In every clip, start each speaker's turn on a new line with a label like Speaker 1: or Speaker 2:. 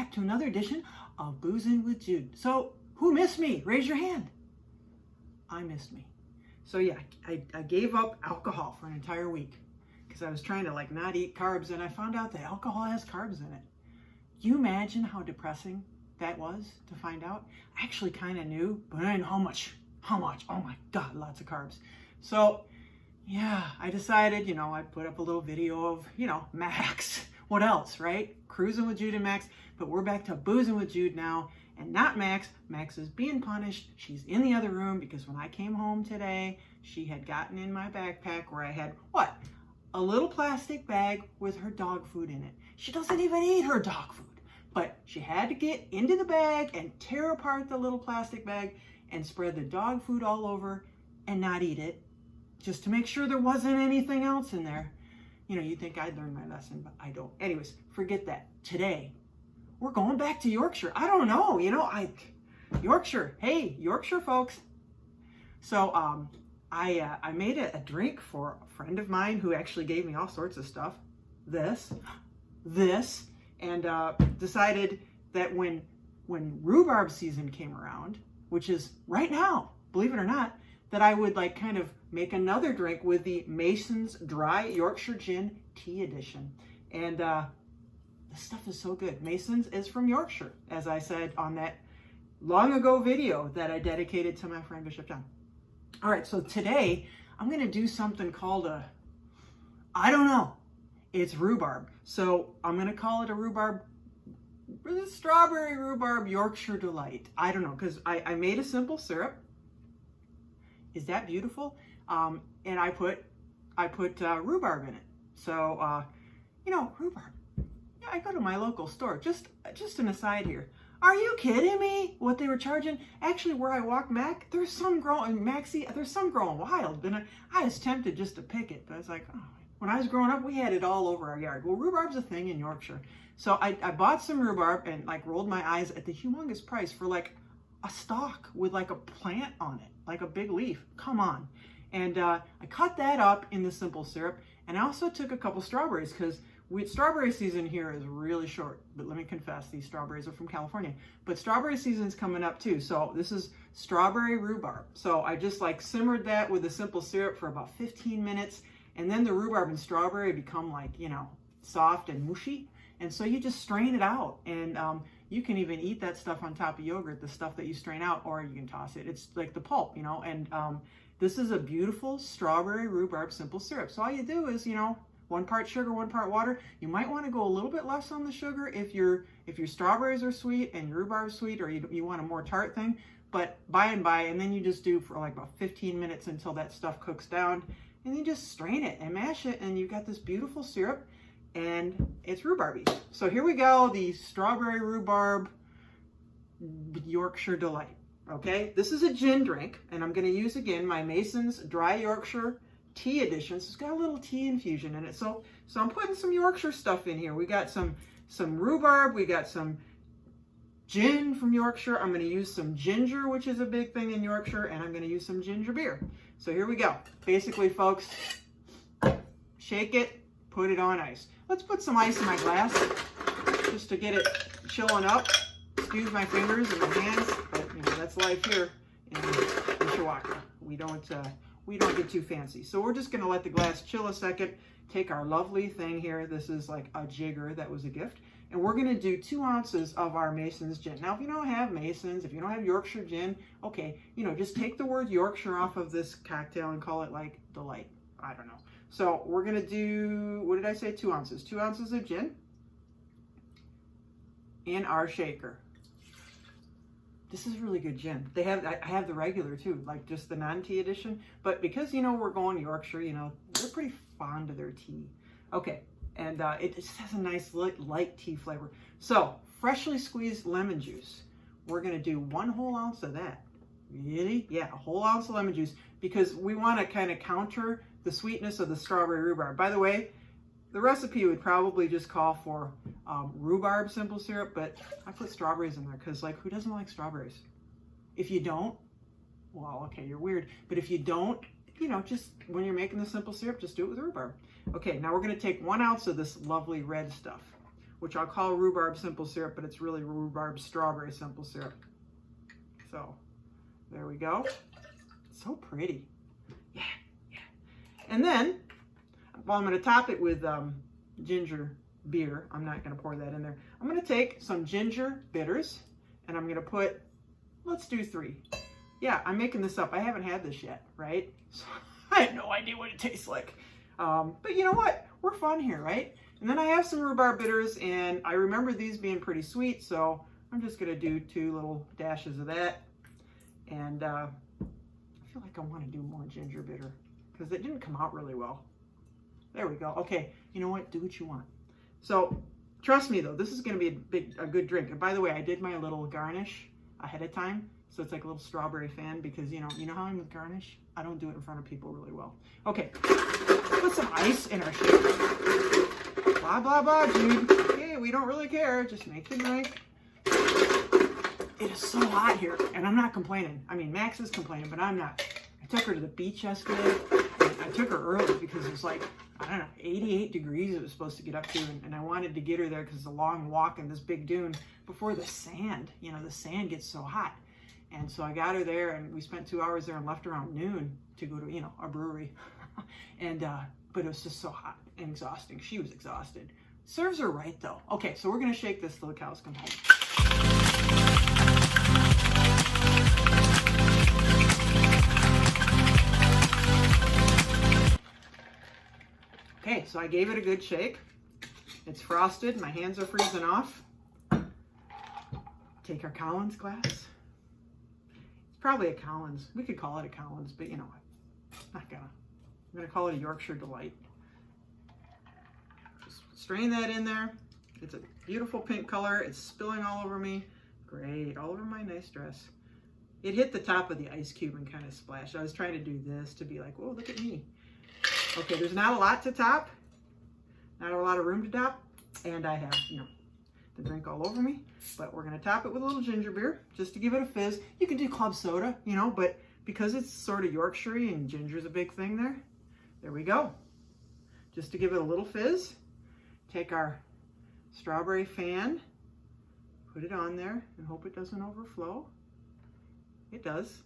Speaker 1: back to another edition of Boozin' with Jude. So, who missed me? Raise your hand. I missed me. So yeah, I gave up alcohol for an entire week because I was trying to like not eat carbs, and I found out that alcohol has carbs in it. You imagine how depressing that was to find out? I actually kind of knew, but I didn't know how much. Oh my God, lots of carbs. So yeah, I decided, I'd put up a little video of, Max. What else, right? Cruising with Jude and Max, but we're back to boozing with Jude now, and not Max. Max is being punished. She's in the other room because when I came home today, she had gotten in my backpack where I had, what? A little plastic bag with her dog food in it. She doesn't even eat her dog food, but she had to get into the bag and tear apart the little plastic bag and spread the dog food all over and not eat it, just to make sure there wasn't anything else in there. You'd think I'd learned my lesson, but I don't. Anyways, forget that. Today, we're going back to Yorkshire. I don't know, Yorkshire. Hey, Yorkshire folks. So I made a drink for a friend of mine who actually gave me all sorts of stuff. This, and decided that when rhubarb season came around, which is right now, believe it or not, that I would like kind of make another drink with the Mason's Dry Yorkshire Gin Tea Edition. And this stuff is so good. Mason's is from Yorkshire, as I said on that long ago video that I dedicated to my friend Bishop John. All right, so today I'm gonna do something called I don't know, it's rhubarb. So I'm gonna call it a strawberry-rhubarb Yorkshire Delight. I don't know, because I made a simple syrup. Is that beautiful? And I put rhubarb in it. So, rhubarb. Yeah, I go to my local store. Just an aside here. Are you kidding me? What they were charging? Actually, where I walk back, there's some growing, there's some growing wild. And I was tempted just to pick it, but I was like, oh. When I was growing up, we had it all over our yard. Well, rhubarb's a thing in Yorkshire. So I bought some rhubarb and like rolled my eyes at the humongous price for like a stalk with like a plant on it, like a big leaf. Come on. And I cut that up in the simple syrup, and I also took a couple strawberries because strawberry season here is really short. But let me confess, these strawberries are from California. But strawberry season's coming up too. So this is strawberry rhubarb. So I just like simmered that with the simple syrup for about 15 minutes. And then the rhubarb and strawberry become like, soft and mushy. And so you just strain it out. And you can even eat that stuff on top of yogurt, the stuff that you strain out, or you can toss it. It's like the pulp, And this is a beautiful strawberry rhubarb simple syrup. So all you do is, 1 part sugar, 1 part water. You might want to go a little bit less on the sugar if your strawberries are sweet and your rhubarb is sweet, or you want a more tart thing. But by and by, and then you just do for like about 15 minutes until that stuff cooks down. And you just strain it and mash it, and you've got this beautiful syrup, and it's rhubarby. So here we go, the strawberry rhubarb Yorkshire Delight. Okay, this is a gin drink, and I'm going to use again my Mason's Dry Yorkshire Tea Edition. So it's got a little tea infusion in it. So I'm putting some Yorkshire stuff in here. We got some rhubarb, we got some gin from Yorkshire. I'm going to use some ginger, which is a big thing in Yorkshire, and I'm going to use some ginger beer. So here we go. Basically, folks, shake it, put it on ice. Let's put some ice in my glass just to get it chilling up. Excuse my fingers and my hands, but that's life here in Mishawaka. We don't get too fancy. So we're just going to let the glass chill a second. Take our lovely thing here. This is like a jigger that was a gift. And we're going to do 2 ounces of our Mason's gin. Now, if you don't have Mason's, if you don't have Yorkshire gin, okay, just take the word Yorkshire off of this cocktail and call it like Delight. I don't know. So we're going to do, what did I say? 2 ounces. 2 ounces of gin in our shaker. This is really good gin. I have the regular too, like just the non-tea edition. But because, we're going Yorkshire, they're pretty fond of their tea. Okay. And it just has a nice light tea flavor. So, freshly squeezed lemon juice. We're going to do 1 whole ounce of that. Really? Yeah, a whole ounce of lemon juice, because we want to kind of counter the sweetness of the strawberry rhubarb. By the way, the recipe would probably just call for rhubarb simple syrup, but I put strawberries in there because, like, who doesn't like strawberries? If you don't, well, okay, you're weird. But if you don't, just when you're making the simple syrup, just do it with rhubarb. Okay, now we're going to take 1 ounce of this lovely red stuff. which I'll call rhubarb simple syrup, but it's really rhubarb strawberry simple syrup. So there we go. So pretty. Yeah, yeah. And then, well, I'm going to top it with ginger beer. I'm not going to pour that in there. I'm going to take some ginger bitters, and I'm going to put, let's do 3. Yeah, I'm making this up. I haven't had this yet, right? So I have no idea what it tastes like. But you know what? We're fun here, right? And then I have some rhubarb bitters, and I remember these being pretty sweet, so I'm just going to do 2 little dashes of that. And I feel like I want to do more ginger bitter because it didn't come out really well. There we go. Okay, you know what? Do what you want. So trust me, though, this is going to be a good drink. And by the way, I did my little garnish ahead of time. So it's like a little strawberry fan because, you know how I'm with garnish? I don't do it in front of people really well. Okay, put some ice in our shaker. Blah, blah, blah, dude. Okay, we don't really care. Just make the drink. It is so hot here, and I'm not complaining. I mean, Max is complaining, but I'm not. I took her to the beach yesterday. I took her early because it was like, I don't know, 88 degrees it was supposed to get up to, and I wanted to get her there because it's a long walk in this big dune before the sand. You know, the sand gets so hot. And so I got her there, and we spent 2 hours there and left around noon to go to, a brewery. And, but it was just so hot and exhausting. She was exhausted. Serves her right, though. Okay, so we're going to shake this till the cows come home. Okay, so I gave it a good shake. It's frosted. My hands are freezing off. Take our Collins glass. It's probably a Collins. We could call it a Collins, but you know what? Not gonna. I'm gonna call it a Yorkshire Delight. Just strain that in there. It's a beautiful pink color. It's spilling all over me. Great, all over my nice dress. It hit the top of the ice cube and kind of splashed. I was trying to do this to be like, whoa, look at me. Okay, there's not a lot to top. Not a lot of room to top. And I have, the drink all over me. But we're going to top it with a little ginger beer just to give it a fizz. You can do club soda, but because it's sort of Yorkshire-y and ginger's a big thing there. There we go. Just to give it a little fizz. Take our strawberry fan. Put it on there and hope it doesn't overflow. It does.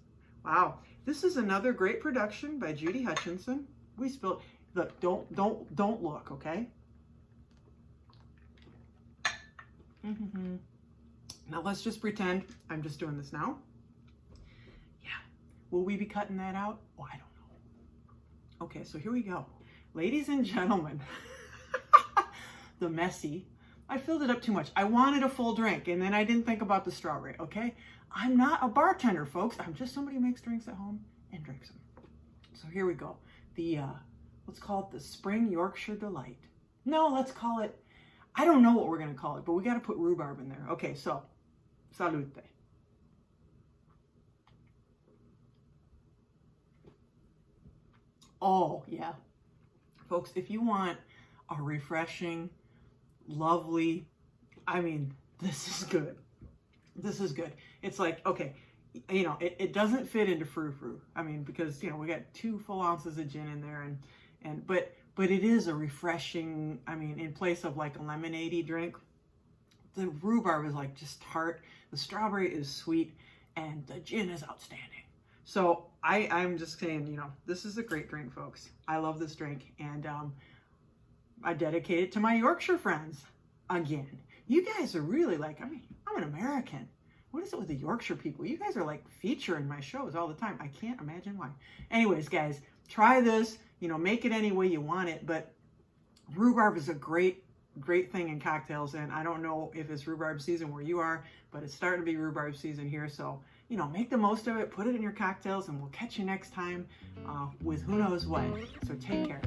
Speaker 1: Wow. This is another great production by Judy Hutchinson. We spilled. Look, don't look, okay? Now let's just pretend I'm just doing this now. Yeah. Will we be cutting that out? Oh, I don't know. Okay, so here we go. Ladies and gentlemen, the messy. I filled it up too much. I wanted a full drink, and then I didn't think about the strawberry, okay? I'm not a bartender, folks. I'm just somebody who makes drinks at home and drinks them. So here we go. Let's call it the Spring Yorkshire Delight. No, let's call it, I don't know what we're going to call it, but we got to put rhubarb in there. Okay, so, salute. Oh, yeah. Folks, if you want a refreshing, lovely, this is good. This is good. It's like, okay, it doesn't fit into frou-frou. Because, we got 2 full ounces of gin in there, but it is a refreshing, in place of like a lemonade-y drink, the rhubarb is like just tart, the strawberry is sweet, and the gin is outstanding. So I'm just saying, this is a great drink, folks. I love this drink, and I dedicate it to my Yorkshire friends again. You guys are really like, I'm an American. What is it with the Yorkshire people? You guys are like featuring my shows all the time. I can't imagine why. Anyways, guys, try this. Make it any way you want it. But rhubarb is a great thing in cocktails. And I don't know if it's rhubarb season where you are, but it's starting to be rhubarb season here. So, make the most of it. Put it in your cocktails, and we'll catch you next time with who knows what. So take care.